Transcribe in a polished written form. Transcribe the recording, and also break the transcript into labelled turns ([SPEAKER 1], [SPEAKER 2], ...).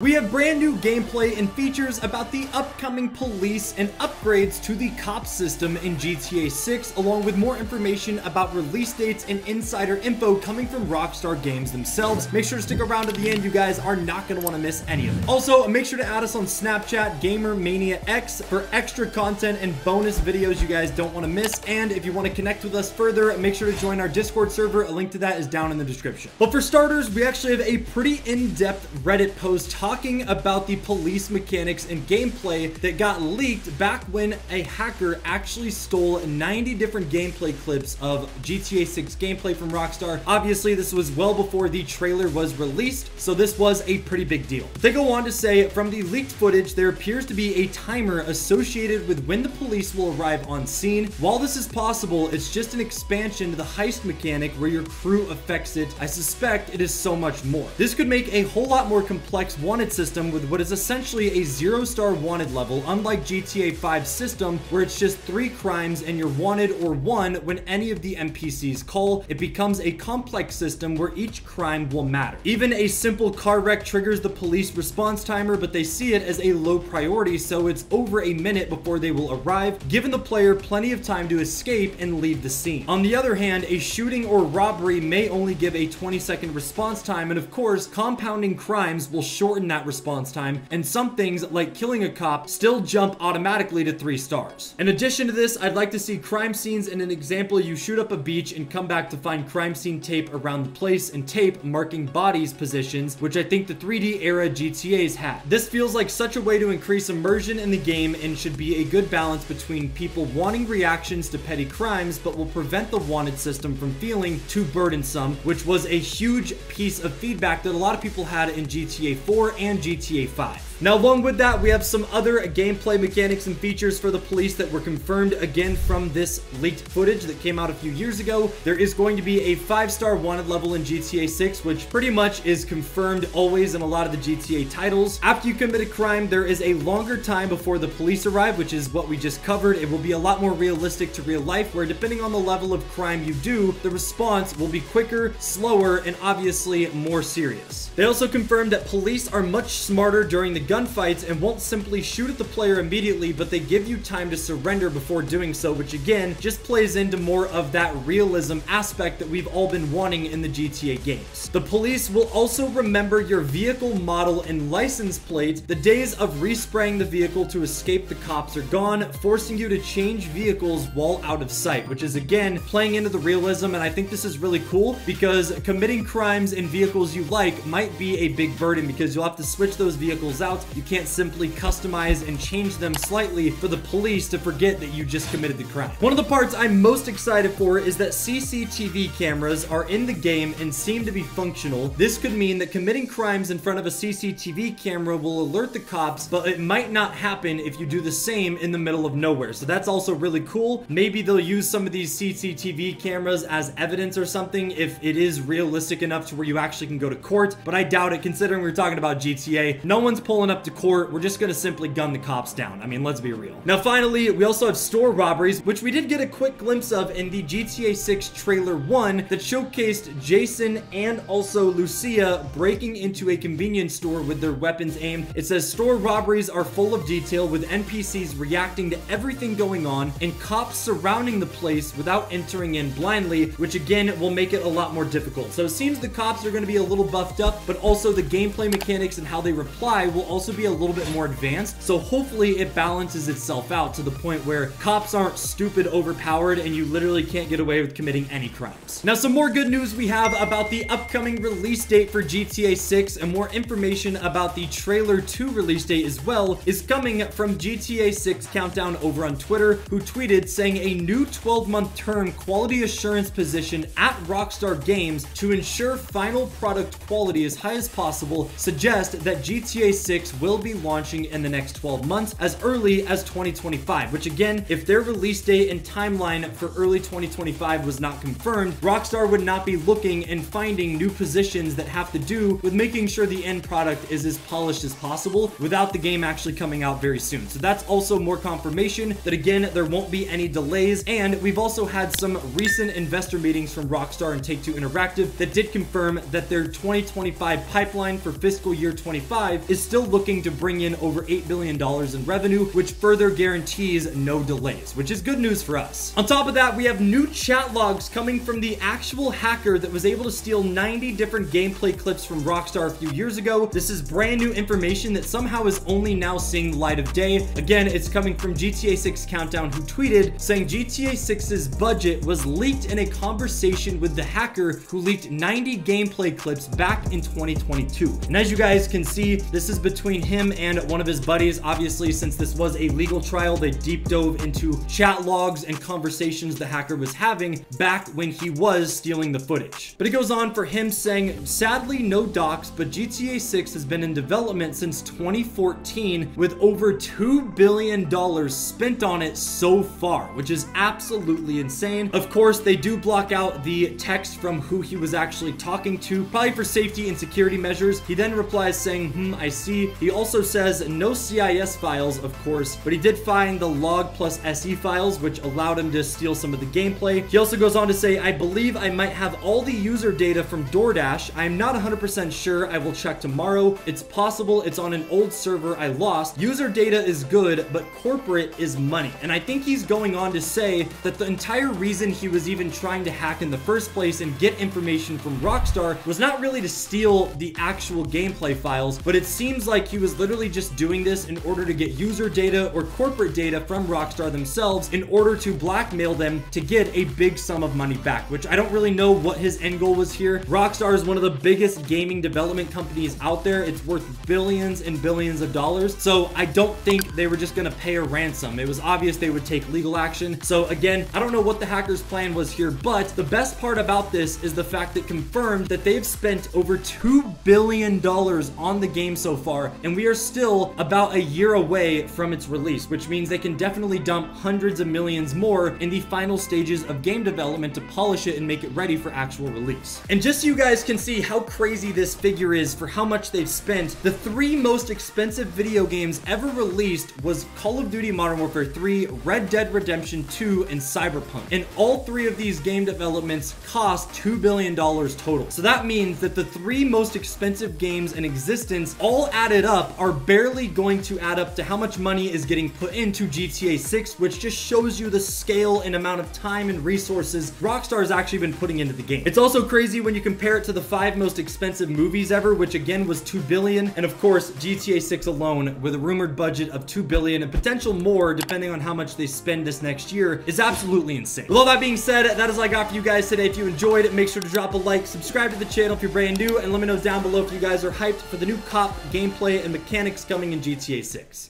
[SPEAKER 1] We have brand new gameplay and features about the upcoming police and upgrades to the cop system in GTA 6, along with more information about release dates and insider info coming from Rockstar Games themselves. Make sure to stick around to the end. You guys are not going to want to miss any of it. Also, make sure to add us on Snapchat, GamerManiaX, for extra content and bonus videos you guys don't want to miss. And if you want to connect with us further, make sure to join our Discord server. A link to that is down in the description. But for starters, we actually have a pretty in-depth Reddit post talking about the police mechanics and gameplay that got leaked back when a hacker actually stole 90 different gameplay clips of GTA 6 gameplay from Rockstar. Obviously, this was well before the trailer was released, so this was a pretty big deal. They go on to say, from the leaked footage, there appears to be a timer associated with when the police will arrive on scene. While this is possible, it's just an expansion to the heist mechanic where your crew affects it. I suspect it is so much more. This could make a whole lot more complex wanted system with what is essentially a 0-star wanted level, unlike GTA 5's system where it's just 3 crimes and you're wanted or won when any of the NPCs call. It becomes a complex system where each crime will matter. Even a simple car wreck triggers the police response timer, but they see it as a low priority, so it's over a minute before they will arrive, giving the player plenty of time to escape and leave the scene. On the other hand, a shooting or robbery may only give a 20-second response time, and of course, compounding crimes will shorten that response time, and some things like killing a cop still jump automatically to 3 stars. In addition to this, I'd like to see crime scenes in an example. You shoot up a beach and come back to find crime scene tape around the place and tape marking bodies positions, which I think the 3D era GTAs had. This feels like such a way to increase immersion in the game and should be a good balance between people wanting reactions to petty crimes but will prevent the wanted system from feeling too burdensome, which was a huge piece of feedback that a lot of people had in GTA 4 and GTA 5. Now, along with that, we have some other gameplay mechanics and features for the police that were confirmed again from this leaked footage that came out a few years ago. There is going to be a 5-star wanted level in GTA 6, which pretty much is confirmed always in a lot of the GTA titles. After you commit a crime, there is a longer time before the police arrive, which is what we just covered. It will be a lot more realistic to real life, where depending on the level of crime you do, the response will be quicker, slower, and obviously more serious. They also confirmed that police are much smarter during the gunfights and won't simply shoot at the player immediately, but they give you time to surrender before doing so, which again just plays into more of that realism aspect that we've all been wanting in the GTA games. The police will also remember your vehicle model and license plate. The days of respraying the vehicle to escape the cops are gone, forcing you to change vehicles while out of sight, which is again playing into the realism. And I think this is really cool because committing crimes in vehicles you like might be a big burden, because you'll have to switch those vehicles out. You can't simply customize and change them slightly for the police to forget that you just committed the crime. One of the parts I'm most excited for is that CCTV cameras are in the game and seem to be functional. This could mean that committing crimes in front of a CCTV camera will alert the cops, but it might not happen if you do the same in the middle of nowhere. So that's also really cool. Maybe they'll use some of these CCTV cameras as evidence or something if it is realistic enough to where you actually can go to court, but I doubt it considering we're talking about GTA. No one's pulling up to court. We're just gonna simply gun the cops down. I mean, let's be real. Now, finally, we also have store robberies, which we did get a quick glimpse of in the GTA 6 trailer 1 that showcased Jason and also Lucia breaking into a convenience store with their weapons aimed. It says store robberies are full of detail, with NPCs reacting to everything going on and cops surrounding the place without entering in blindly, which again will make it a lot more difficult. So it seems the cops are going to be a little buffed up, but also the gameplay mechanics and how they reply will also be a little bit more advanced. So hopefully it balances itself out to the point where cops aren't stupid overpowered and you literally can't get away with committing any crimes. Now, some more good news we have about the upcoming release date for GTA 6, and more information about the trailer 2 release date as well is coming from GTA 6 Countdown over on Twitter, who tweeted saying a new 12-month term quality assurance position at Rockstar Games to ensure final product quality as high as possible suggest that GTA 6 6 will be launching in the next 12 months as early as 2025, which again, if their release date and timeline for early 2025 was not confirmed, Rockstar would not be looking and finding new positions that have to do with making sure the end product is as polished as possible without the game actually coming out very soon. So that's also more confirmation that again, there won't be any delays. And we've also had some recent investor meetings from Rockstar and Take-Two Interactive that did confirm that their 2025 pipeline for fiscal year 25 is still looking to bring in over $8 billion in revenue, which further guarantees no delays, which is good news for us. On top of that, we have new chat logs coming from the actual hacker that was able to steal 90 different gameplay clips from Rockstar a few years ago. This is brand new information that somehow is only now seeing the light of day. Again, it's coming from GTA 6 Countdown, who tweeted saying GTA 6's budget was leaked in a conversation with the hacker who leaked 90 gameplay clips back in 2022. And as you guys can see, this is between him and one of his buddies. Obviously, since this was a legal trial, they deep dove into chat logs and conversations the hacker was having back when he was stealing the footage. But it goes on for him saying, sadly, no docs, but GTA 6 has been in development since 2014 with over $2 billion spent on it so far, which is absolutely insane. Of course, they do block out the text from who he was actually talking to, probably for safety and security measures. He then replies saying, I see. He also says no CIS files, of course, but he did find the log plus SE files, which allowed him to steal some of the gameplay. He also goes on to say, I believe I might have all the user data from DoorDash. I'm not 100% sure. I will check tomorrow. It's possible it's on an old server I lost. User data is good, but corporate is money. And I think he's going on to say that the entire reason he was even trying to hack in the first place and get information from Rockstar was not really to steal the actual gameplay files, but it seems like he was literally just doing this in order to get user data or corporate data from Rockstar themselves in order to blackmail them to get a big sum of money back, which I don't really know what his end goal was here. Rockstar is one of the biggest gaming development companies out there. It's worth billions and billions of dollars. So I don't think they were just gonna pay a ransom. It was obvious they would take legal action. So again, I don't know what the hacker's plan was here, but the best part about this is the fact that confirmed that they've spent over $2 billion on the game so far, and we are still about a year away from its release, which means they can definitely dump hundreds of millions more in the final stages of game development to polish it and make it ready for actual release. And just so you guys can see how crazy this figure is for how much they've spent, the 3 most expensive video games ever released was Call of Duty Modern Warfare 3, Red Dead Redemption 2, and Cyberpunk. And all 3 of these game developments cost $2 billion total. So that means that the 3 most expensive games in existence all added up are barely going to add up to how much money is getting put into GTA 6, which just shows you the scale and amount of time and resources Rockstar has actually been putting into the game. It's also crazy when you compare it to the 5 most expensive movies ever, which again was $2 billion. And of course, GTA 6 alone, with a rumored budget of $2 billion and potential more depending on how much they spend this next year, is absolutely insane. With all that being said, that is all I got for you guys today. If you enjoyed it, make sure to drop a like, subscribe to the channel if you're brand new, and let me know down below if you guys are hyped for the new cop gameplay and mechanics coming in GTA 6.